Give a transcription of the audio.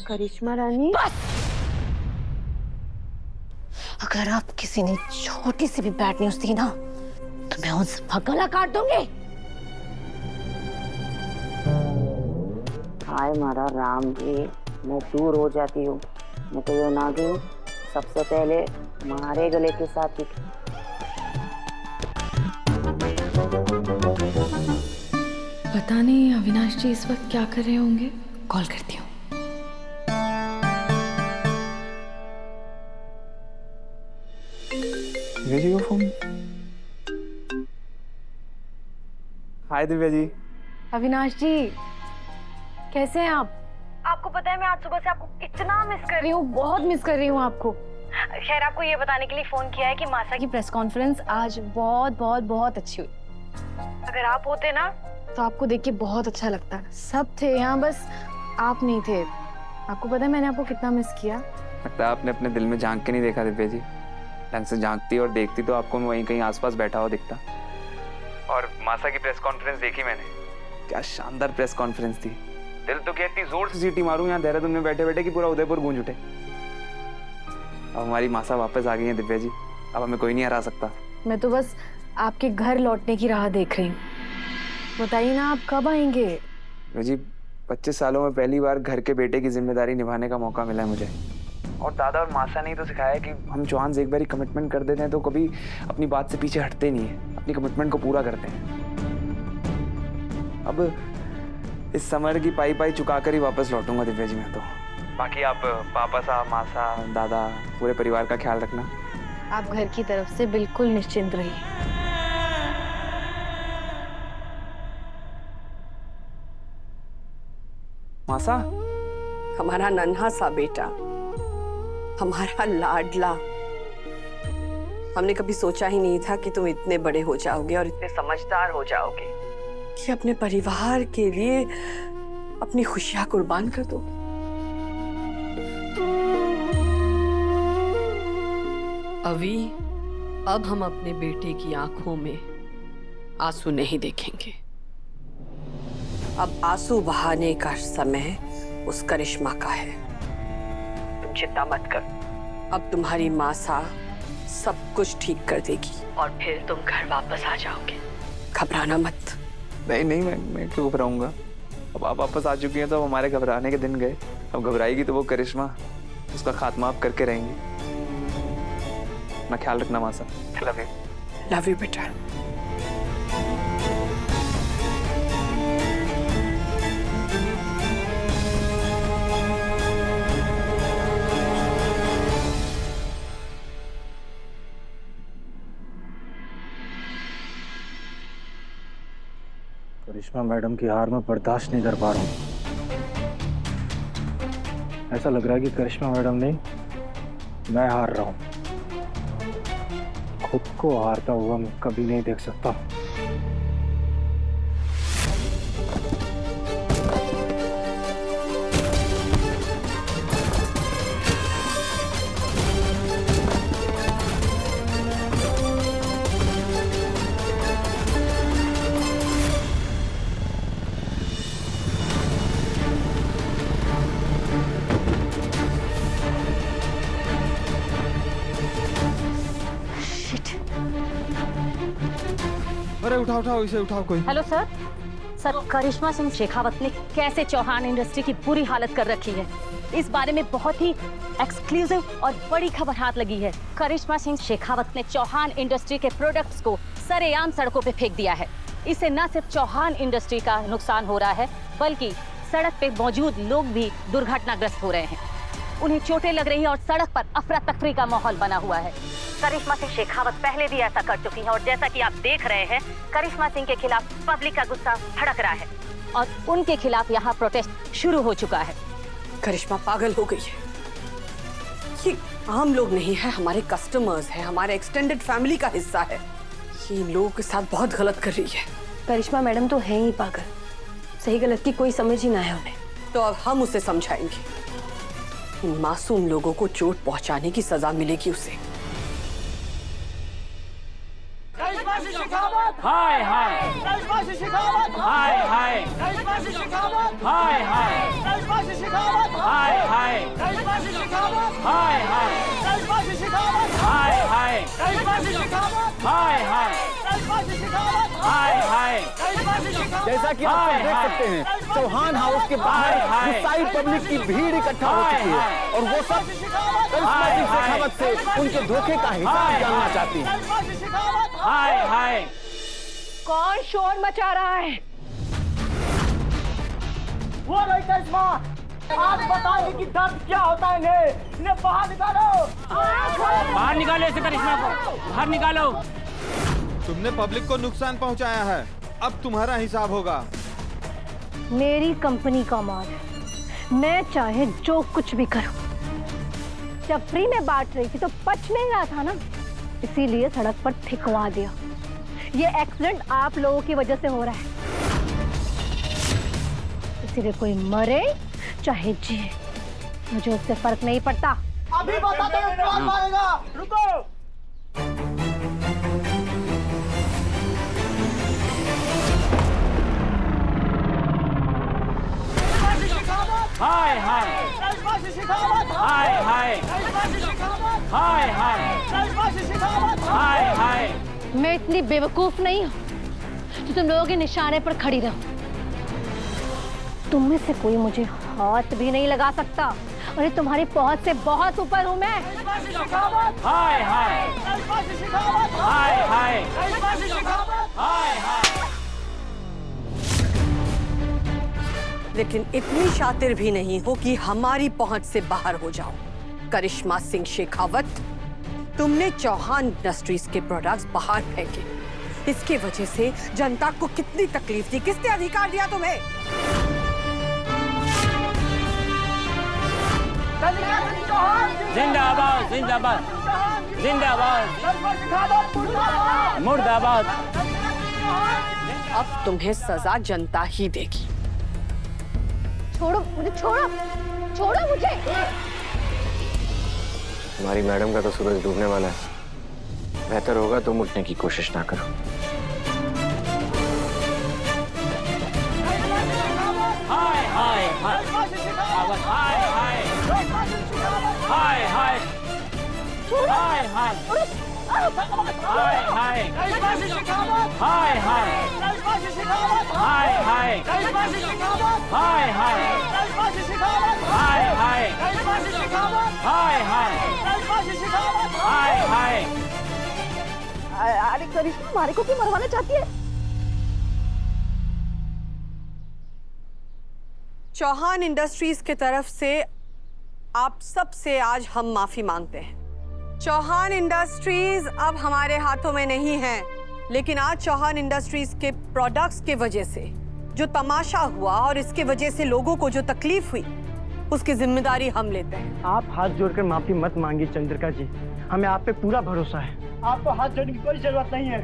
करिश्मा रानी, बस! अगर आप किसी ने छोटी सी भी बैड न्यूज दी ना तो मैं उन सबका गला काट दूंगी। हाय मारा राम जी, मैं दूर हो जाती हूँ। मैं तो ये नागिन सबसे पहले मारे गले के साथ ही। पता नहीं अविनाश जी इस वक्त क्या कर रहे होंगे, कॉल करती हूँ। दिव्या जी का फोन। हाय दिव्या जी। अविनाश जी कैसे हैं आप? आपको पता है मैं आज सुबह से आपको इतना मिस कर रही हूँ, बहुत मिस कर रही हूँ आपको। खैर आपको ये बताने के लिए फोन किया है कि मासा की प्रेस कॉन्फ्रेंस आज बहुत बहुत बहुत अच्छी हुई। अगर आप होते ना तो आपको देख के बहुत अच्छा लगता। सब थे यहाँ, बस आप नहीं थे। आपको पता है मैंने आपको कितना मिस किया। लगता है आपने अपने दिल में झांक के नहीं देखा दिव्या जी। ढंग से झांकती और देखती तो आपको मैं वहीं कहीं आसपास बैठा हुआ दिखता। और मासा की प्रेस कॉन्फ्रेंस देखी मैंने, क्या शानदार प्रेस कॉन्फ्रेंस थी। दिल तो क्या इतनी जोर से सीटी मारूं यहाँ देहरादून में बैठे बैठे कि पूरा उदयपुर गूंज उठे। अब हमारी मासा वापस आ गई है दिव्या जी, अब हमें कोई नहीं हरा सकता। मैं तो बस आपके घर लौटने की राह देख रही हूँ। बताइए ना आप कब आएंगे? दिव्या जी 25 सालों में पहली बार घर के बेटे की जिम्मेदारी निभाने का मौका मिला है मुझे। और दादा और मासा ने तो सिखाया कि हम चौहान एक बार कमिटमेंट कर देते हैं तो कभी अपनी बात से पीछे हटते नहीं है, अपनी कमिटमेंट को पूरा करते हैं। अब इस समर की पाई पाई चुका कर ही वापस लौटूंगा दिव्या जी मैं तो। बाकी आप पापा साहब, मासा, दादा, पूरे परिवार का ख्याल रखना। आप घर की तरफ से बिल्कुल निश्चिंत रहिए। मासा, हमारा नन्हा सा बेटा, हमारा लाडला। हमने कभी सोचा ही नहीं था कि तुम इतने बड़े हो जाओगे और इतने समझदार हो जाओगे कि अपने परिवार के लिए अपनी खुशियां कुर्बान कर दो। अभी अब हम अपने बेटे की आंखों में आंसू नहीं देखेंगे। अब आंसू बहाने का समय उस करिश्मा का है। तुम चिंता मत कर, अब तुम्हारी मासा सब कुछ ठीक कर देगी और फिर तुम घर वापस आ जाओगे। घबराना मत। नहीं नहीं, मैं क्यों घबराऊंगा। अब आप वापस आ चुकी हैं तो अब हमारे घबराने के दिन गए। अब घबराएगी तो वो करिश्मा, उसका खात्मा आप करके रहेंगी। अपना ख्याल रखना मासा। Love you. लव यू बेटा। करिश्मा मैडम की हार में बर्दाश्त नहीं कर पा रहा हूँ। ऐसा लग रहा है कि करिश्मा मैडम नहीं, मैं हार रहा हूँ। खुद को हारता हुआ मैं कभी नहीं देख सकता। अरे उठाओ उठाओ, इसे उठाओ कोई। Hello sir. सर, करिश्मा सिंह शेखावत ने कैसे चौहान इंडस्ट्री की बुरी हालत कर रखी है, इस बारे में बहुत ही एक्सक्लूसिव और बड़ी खबर हाथ लगी है। करिश्मा सिंह शेखावत ने चौहान इंडस्ट्री के प्रोडक्ट्स को सरेआम सड़कों पे फेंक दिया है। इससे न सिर्फ चौहान इंडस्ट्री का नुकसान हो रहा है, बल्कि सड़क पे मौजूद लोग भी दुर्घटनाग्रस्त हो रहे हैं। उन्हें चोटें लग रही है और सड़क पर अफरा तफरी का माहौल बना हुआ है। करिश्मा सिंह शेखावत पहले भी ऐसा कर चुकी हैं और जैसा कि आप देख रहे हैं, करिश्मा सिंह के खिलाफ पब्लिक का गुस्सा भड़क रहा है और उनके खिलाफ यहाँ प्रोटेस्ट शुरू हो चुका है। करिश्मा पागल हो गई है। ये आम लोग नहीं है, हमारे कस्टमर्स हैं, हमारे एक्सटेंडेड फैमिली का हिस्सा है। ये इन लोगों के साथ बहुत गलत कर रही है। करिश्मा मैडम तो है ही पागल, सही गलत की कोई समझ ही ना है उन्हें। तो अब हम उसे समझाएंगे। इन मासूम लोगों को चोट पहुंचाने की सजा मिलेगी उसे। हाय हाय हाय हाय हाय हाय हाय हाय हाय हाय हाय हाय हाय हाय जैसा कि आप सब देख सकते हैं, चौहान हाउस के बाहर गुस्साई पब्लिक की भीड़ इकट्ठा हो चुकी है और वो सब करिश्मा सिंह शेखावत से उनके धोखे का हिसाब जानना चाहती है। हाय हाय कौन शोर मचा रहा है? वो नहीं करिश्मा, आप बताएंगे कि दर्द क्या होता है इन्हें बाहर निकालो। बाहर निकालो इसे, करिश्मा को बाहर निकालो। तुमने पब्लिक को नुकसान पहुंचाया है, अब तुम्हारा हिसाब होगा। मेरी कंपनी का माल है, मैं चाहे जो कुछ भी करूं। जब फ्री में बांट रही थी तो पच नहीं रहा था ना, इसीलिए सड़क पर ठिकवा दिया। ये एक्सीडेंट आप लोगों की वजह से हो रहा है, इसीलिए कोई मरे चाहे जिए, मुझे उससे फर्क नहीं पड़ता। अभी बताते हैं कौन मारेगा, रुको। हाय हाय हाय हाय हाय हाय हाय हाय। मैं इतनी बेवकूफ नहीं हूँ जो तुम लोगों के निशाने पर खड़ी रहूं। तुम में से कोई मुझे हाथ भी नहीं लगा सकता और ये तुम्हारी पहुंच से बहुत ऊपर हूँ मैं। हाय हाय हाय हाय हाय हाय। लेकिन इतनी शातिर भी नहीं हो कि हमारी पहुंच से बाहर हो जाओ। करिश्मा सिंह शेखावत, तुमने चौहान इंडस्ट्रीज के प्रोडक्ट्स बाहर फेंके, इसकी वजह से जनता को कितनी तकलीफ थी। किसने अधिकार दिया तुम्हें? जिंदाबाद जिंदाबाद जिंदाबाद मुर्दाबाद। अब तुम्हें सजा जनता ही देगी। छोड़ो मुझे, छोड़ो छोड़ो मुझे। हमारी मैडम का तो सूरज डूबने वाला है, बेहतर होगा तुम उठने की कोशिश ना करो। हाय हाय हाय हाय हाय हाय हाय हाय हाय हाय हाय हाय हाय हाय हाय हाय। अरे करिश्मा हमारे को क्यों मरवाना चाहती है? चौहान इंडस्ट्रीज के तरफ से आप सब से आज हम माफी मांगते हैं। चौहान इंडस्ट्रीज अब हमारे हाथों में नहीं है, लेकिन आज चौहान इंडस्ट्रीज के प्रोडक्ट्स के वजह से जो तमाशा हुआ और इसके वजह से लोगों को जो तकलीफ हुई, उसकी जिम्मेदारी हम लेते हैं। आप हाथ जोड़कर माफी मत मांगिए चंद्रिका जी, हमें आप पे पूरा भरोसा है। आपको हाथ जोड़ने की कोई जरूरत नहीं है।